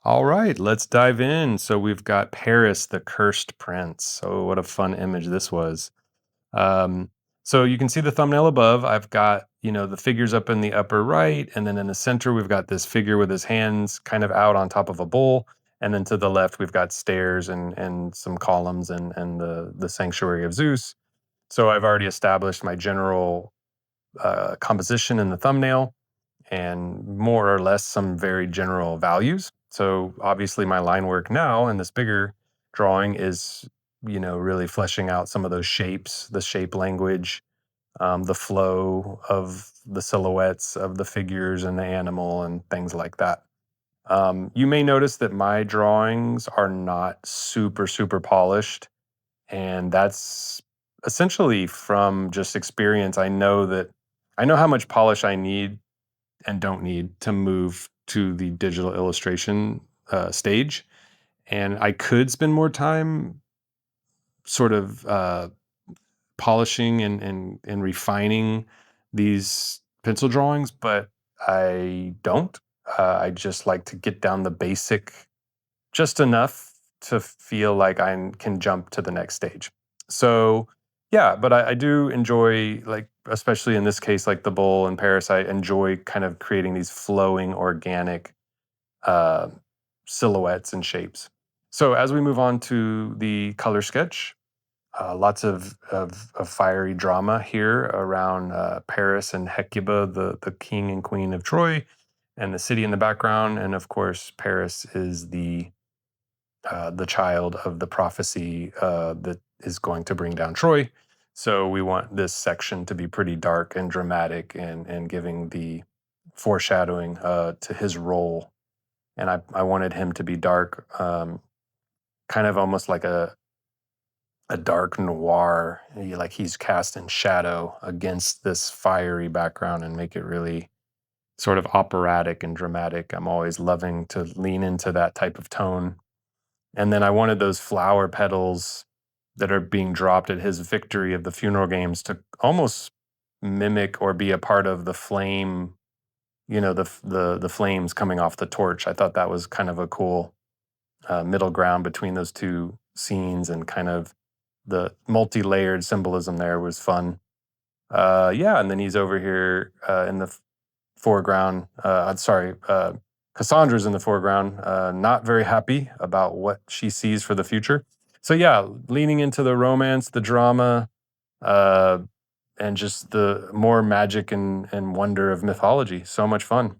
All right, let's dive in. So we've got Paris, the cursed prince. So what a fun image this was. Um, so you can see the thumbnail above. I've got, the figures up in the upper right, and then in the center we've got this figure with his hands kind of out on top of a bowl. And then to the left we've got stairs and some columns and the sanctuary of Zeus. So I've already established my general composition in the thumbnail and more or less some very general values. So obviously my line work now in this bigger drawing is, really fleshing out some of those shapes, the shape language, the flow of the silhouettes of the figures and the animal and things like that. You may notice that my drawings are not super, super polished. And that's essentially from just experience. I know how much polish I need and don't need to move to the digital illustration stage. And I could spend more time sort of polishing and refining these pencil drawings, but I don't. I just like to get down the basic just enough to feel like I can jump to the next stage. So, yeah, but I do enjoy, like, especially in this case, like the bowl in Paris, I enjoy kind of creating these flowing, organic uh, silhouettes and shapes. So, as we move on to the color sketch, lots of fiery drama here around Paris and Hecuba, the king and queen of Troy, and the city in the background. And of course, Paris is the child of the prophecy that is going to bring down Troy. So we want this section to be pretty dark and dramatic and giving the foreshadowing to his role. And I wanted him to be dark, kind of almost like a dark noir, like he's cast in shadow against this fiery background and make it really sort of operatic and dramatic. I'm always loving to lean into that type of tone. And then I wanted those flower petals that are being dropped at his victory of the funeral games to almost mimic or be a part of the flame, the flames coming off the torch. I thought that was kind of a cool middle ground between those two scenes, and kind of the multi-layered symbolism there was fun. Yeah, and then he's over here in the foreground. I'm sorry, Cassandra's in the foreground, not very happy about what she sees for the future. So yeah, leaning into the romance, the drama, uh, and just the more magic and wonder of mythology. So much fun.